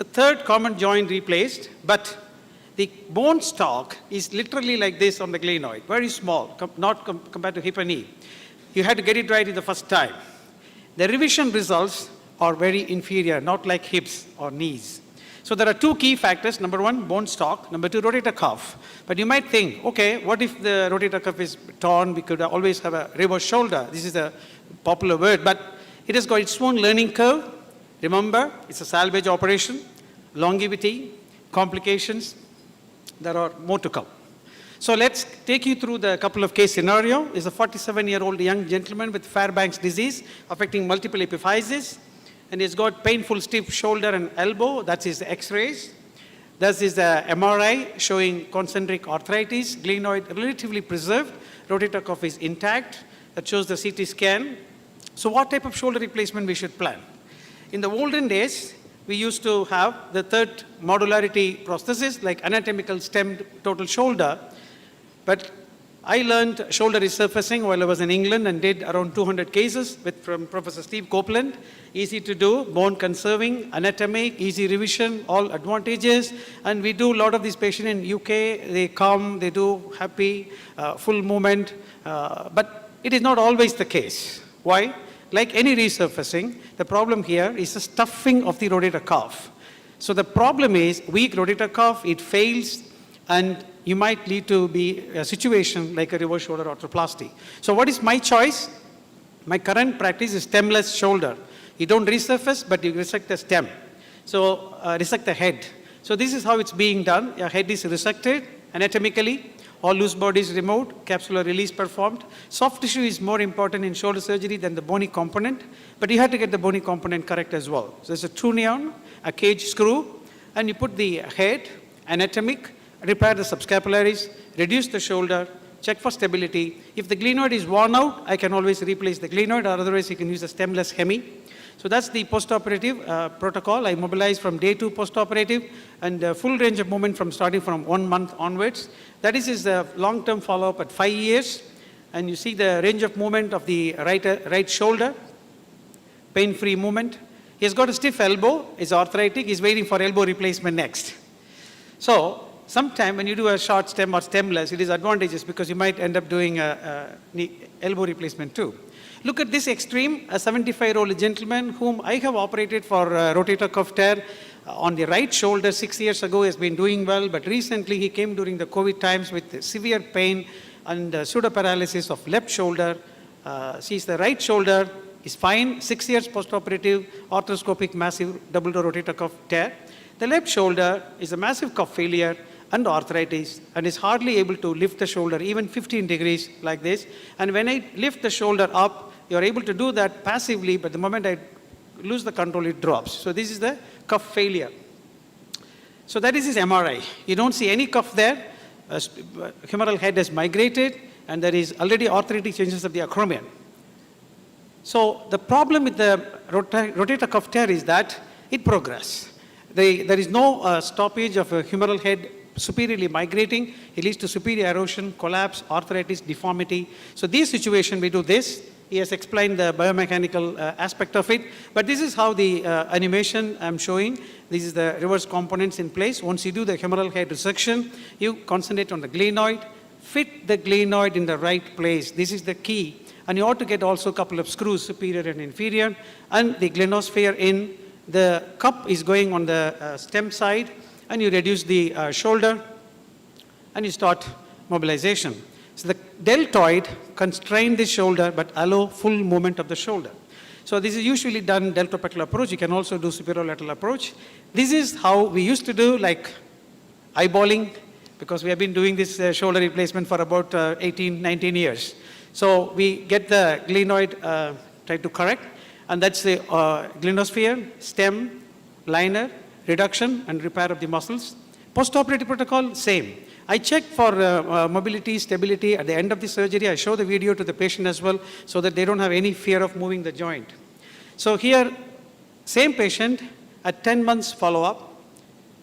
It's a third common joint replaced, but the bone stock is literally like this on the glenoid, very small, compared to hip and knee. You had to get it right in the first time. The revision results are very inferior, not like hips or knees. So there are two key factors. Number one, bone stock. Number two, rotator cuff. But you might think, okay, what if the rotator cuff is torn? We could always have a reverse shoulder. This is a popular word, but it has got its own learning curve. Remember, it's a salvage operation, longevity, complications. There are more to come. So let's take you through the couple of case scenario. Is a 47-year-old young gentleman with Fairbanks disease affecting multiple epiphyses, and he's got painful stiff shoulder and elbow. That's his x-rays. This is the MRI showing concentric arthritis, glenoid relatively preserved, rotator cuff is intact. That shows the CT scan. So what type of shoulder replacement we should plan? In the olden days, we used to have the third modularity prosthesis like anatomical stemmed total shoulder. But I learned shoulder resurfacing while I was in England and did around 200 cases from Professor Steve Copeland. Easy to do, bone conserving, anatomic, easy revision, all advantages. And we do a lot of these patients in UK. They come, they do happy, full movement. But it is not always the case. Why? Like any resurfacing, the problem here is the stuffing of the rotator cuff. So the problem is weak rotator cuff, it fails, and you might lead to be a situation like a reverse shoulder arthroplasty. So what is my choice? My current practice is stemless shoulder. You don't resurface, but you resect the stem. So resect the head. So this is how it's being done. Your head is resected anatomically. All loose bodies removed, capsular release performed. Soft tissue is more important in shoulder surgery than the bony component, but you have to get the bony component correct as well. So there's a trunnion, a cage screw, and you put the head, anatomic, repair the subscapularis, reduce the shoulder, check for stability. If the glenoid is worn out, I can always replace the glenoid, or otherwise you can use a stemless hemi. So that's the postoperative protocol. I mobilize from day 2 postoperative, and full range of movement from starting from 1 month onwards. That is a long-term follow-up at 5 years. And you see the range of movement of the right shoulder, pain-free movement. He's got a stiff elbow, is arthritic, he's waiting for elbow replacement next. So sometime when you do a short stem or stemless, it is advantageous because you might end up doing a elbow replacement too. Look at this extreme, a 75-year-old gentleman whom I have operated for rotator cuff tear on the right shoulder 6 years ago. Has been doing well, but recently he came during the COVID times with severe pain and pseudoparalysis of left shoulder. Sees the right shoulder is fine, 6 years postoperative, arthroscopic massive double rotator cuff tear. The left shoulder is a massive cuff failure and arthritis, and is hardly able to lift the shoulder even 15 degrees like this. And when I lift the shoulder up, you're able to do that passively, but the moment I lose the control, it drops. So this is the cuff failure. So that is his MRI. You don't see any cuff there. Humeral head has migrated, and there is already arthritic changes of the acromion. So the problem with the rotator cuff tear is that it progresses. There is no stoppage of a humeral head superiorly migrating. It leads to superior erosion, collapse, arthritis, deformity. So these situations, we do this. He has explained the biomechanical aspect of it, but this is how the animation I'm showing. This is the reverse components in place. Once you do the humeral head resection, you concentrate on the glenoid, fit the glenoid in the right place. This is the key. And you ought to get also a couple of screws, superior and inferior, and the glenosphere in. The cup is going on the stem side, and you reduce the shoulder, and you start mobilization. So the deltoid constrain the shoulder, but allow full movement of the shoulder. So this is usually done deltopectoral approach. You can also do superolateral approach. This is how we used to do, like eyeballing, because we have been doing this shoulder replacement for about 18, 19 years. So we get the glenoid, try to correct, and that's the glenosphere, stem, liner, reduction, and repair of the muscles. Postoperative protocol, same. I check for mobility, stability at the end of the surgery. I show the video to the patient as well so that they don't have any fear of moving the joint. So here, same patient at 10 months follow-up,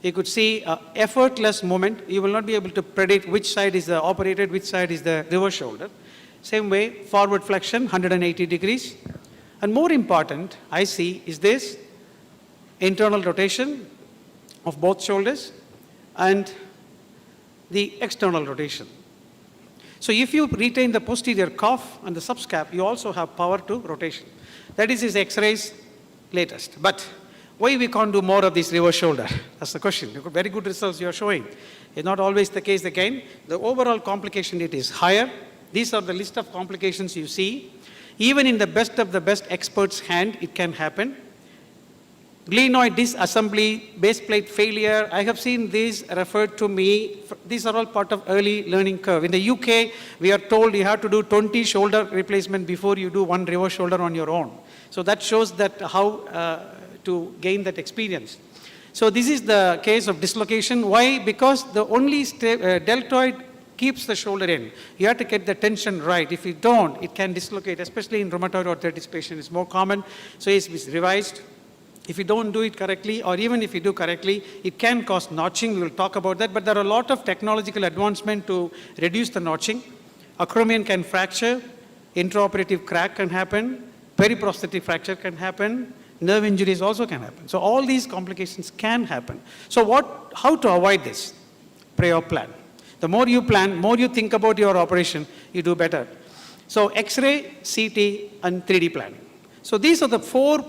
you could see effortless movement. You will not be able to predict which side is the operated, which side is the reverse shoulder. Same way, forward flexion, 180 degrees. And more important, I see, is this internal rotation, of both shoulders and the external rotation. So if you retain the posterior cuff and the subscap, you also have power to rotation. That is his X-rays latest. But why we can't do more of this reverse shoulder? That's the question. Very good results you are showing. It's not always the case again. The overall complication rate is higher. These are the list of complications you see. Even in the best of the best expert's hand, it can happen. Glenoid disassembly, base plate failure, I have seen these referred to me. These are all part of early learning curve. In the UK, we are told you have to do 20 shoulder replacement before you do one reverse shoulder on your own. So that shows that how to gain that experience. So this is the case of dislocation. Why? Because the only deltoid keeps the shoulder in. You have to get the tension right. If you don't, it can dislocate, especially in rheumatoid arthritis patients. It's more common. So it's revised. If you don't do it correctly, or even if you do correctly, it can cause notching. We will talk about that. But there are a lot of technological advancement to reduce the notching. Acromion can fracture. Intraoperative crack can happen. Periprosthetic fracture can happen. Nerve injuries also can happen. So all these complications can happen. So how to avoid this? Pre-op plan. The more you plan, more you think about your operation, you do better. So X-ray, CT, and 3D planning. So these are the 4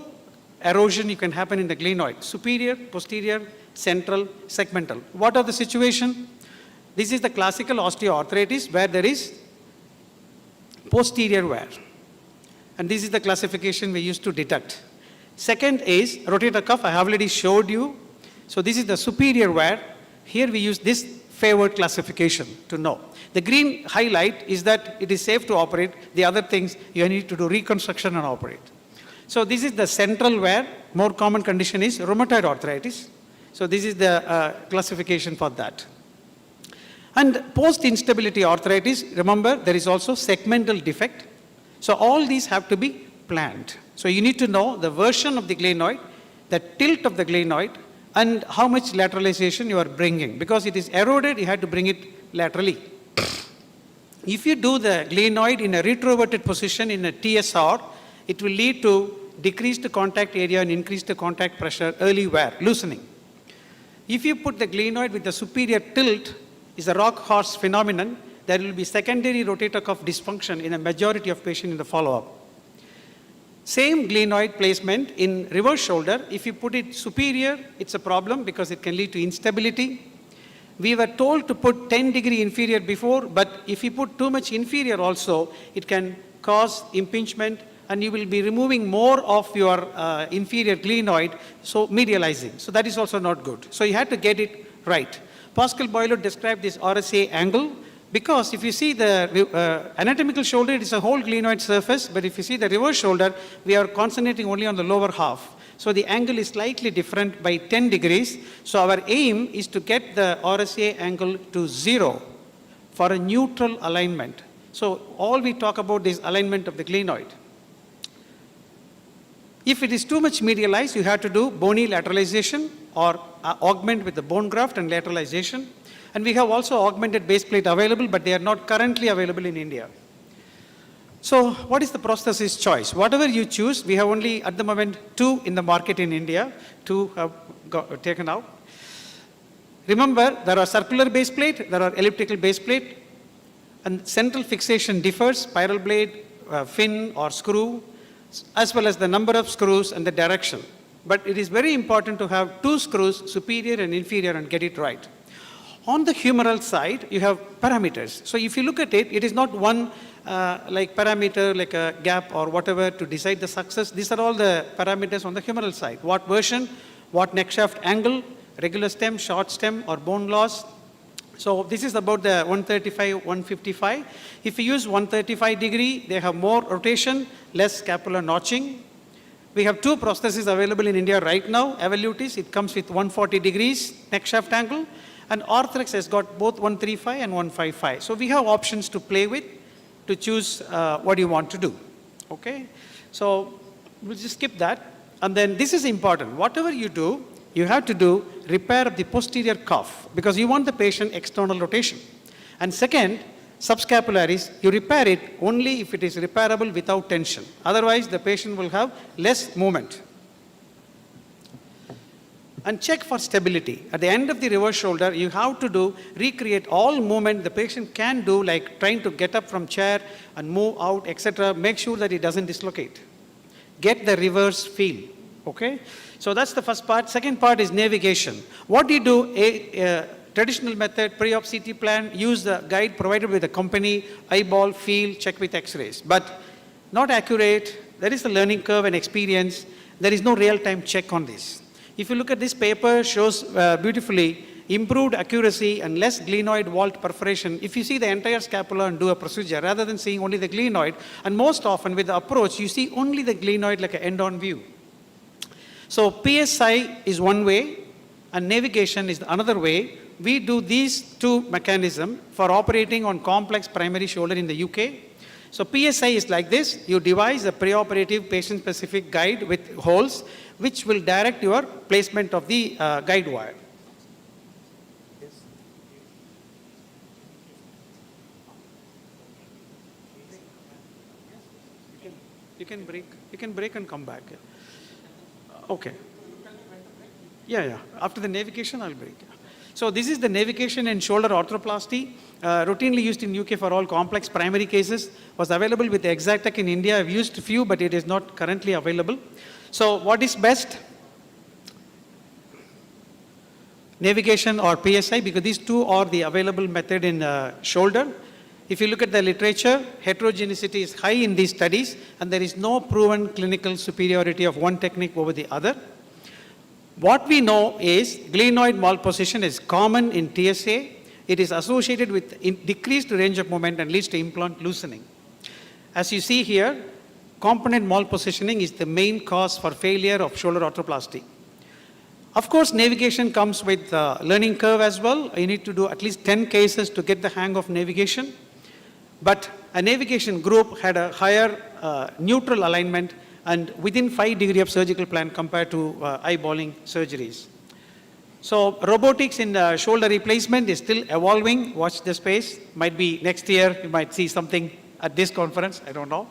erosion you can happen in the glenoid: superior, posterior, central, segmental. What are the situation? This is the classical osteoarthritis where there is posterior wear. And this is the classification we used to detect. Second is rotator cuff, I have already showed you. So this is the superior wear. Here we use this favored classification to know. The green highlight is that it is safe to operate. The other things, you need to do reconstruction and operate. So this is the central wear. More common condition is rheumatoid arthritis. So this is the classification for that. And post-instability arthritis, remember there is also segmental defect. So all these have to be planned. So you need to know the version of the glenoid, the tilt of the glenoid, and how much lateralization you are bringing. Because it is eroded, you have to bring it laterally. If you do the glenoid in a retroverted position in a TSR, it will lead to decreased contact area and increased contact pressure, early wear, loosening. If you put the glenoid with the superior tilt, is a rock horse phenomenon, there will be secondary rotator cuff dysfunction in a majority of patients in the follow-up. Same glenoid placement in reverse shoulder, if you put it superior, it's a problem because it can lead to instability. We were told to put 10 degree inferior before, but if you put too much inferior also, it can cause impingement and you will be removing more of your inferior glenoid, so medializing. So that is also not good. So you have to get it right. Pascal Boileau described this RSA angle because if you see the anatomical shoulder, it is a whole glenoid surface, but if you see the reverse shoulder, we are concentrating only on the lower half. So the angle is slightly different by 10 degrees. So our aim is to get the RSA angle to 0 for a neutral alignment. So all we talk about is alignment of the glenoid. If it is too much medialized, you have to do bony lateralization or augment with the bone graft and lateralization. And we have also augmented base plate available, but they are not currently available in India. So what is the prosthesis choice? Whatever you choose, we have only at the moment 2 in the market in India, 2 have taken out. Remember, there are circular base plate, there are elliptical base plate, and central fixation differs, spiral blade, fin or screw, as well as the number of screws and the direction. But it is very important to have 2 screws, superior and inferior, and get it right. On the humeral side, you have parameters. So if you look at it, it is not one like parameter, like a gap or whatever to decide the success. These are all the parameters on the humeral side. What version, what neck shaft angle, regular stem, short stem, or bone loss. So this is about the 135, 155. If you use 135 degree, they have more rotation, less scapular notching. We have 2 prostheses available in India right now. Evolutis, it comes with 140 degrees neck shaft angle. And Orthrex has got both 135 and 155. So we have options to play with to choose what you want to do. Okay? So we'll just skip that. And then this is important. Whatever you do, you have to do repair of the posterior cuff because you want the patient external rotation. And second, subscapularis, you repair it only if it is repairable without tension. Otherwise, the patient will have less movement. and check for stability. At the end of the reverse shoulder, you have to recreate all movement the patient can do, like trying to get up from chair and move out, etc. Make sure that it doesn't dislocate. Get the reverse feel, okay? So that's the first part. Second part is navigation. What do you do? A traditional method, pre-op CT plan, use the guide provided with the company, eyeball, feel, check with x-rays. But not accurate. There is a learning curve and experience. There is no real-time check on this. If you look at this paper, shows beautifully improved accuracy and less glenoid vault perforation. If you see the entire scapula and do a procedure, rather than seeing only the glenoid, and most often with the approach, you see only the glenoid like an end-on view. So PSI is one way, and navigation is another way. We do these two mechanisms for operating on complex primary shoulder in the UK. So PSI is like this. You devise a preoperative patient-specific guide with holes, which will direct your placement of the guide wire. You can break and come back. Okay. Yeah. After the navigation, I'll break. So this is the navigation in shoulder arthroplasty, routinely used in UK for all complex primary cases. Was available with the Exactech in India. I've used a few, but it is not currently available. So what is best? Navigation or PSI, because these two are the available method in shoulder. If you look at the literature, heterogeneity is high in these studies, and there is no proven clinical superiority of one technique over the other. What we know is glenoid malposition is common in TSA. It is associated with decreased range of movement and leads to implant loosening. As you see here, component malpositioning is the main cause for failure of shoulder arthroplasty. Of course, navigation comes with learning curve as well. You need to do at least 10 cases to get the hang of navigation. But a navigation group had a higher neutral alignment and within 5 degrees of surgical plan compared to eyeballing surgeries. So robotics in shoulder replacement is still evolving. Watch the space. Might be next year, you might see something at this conference. I don't know.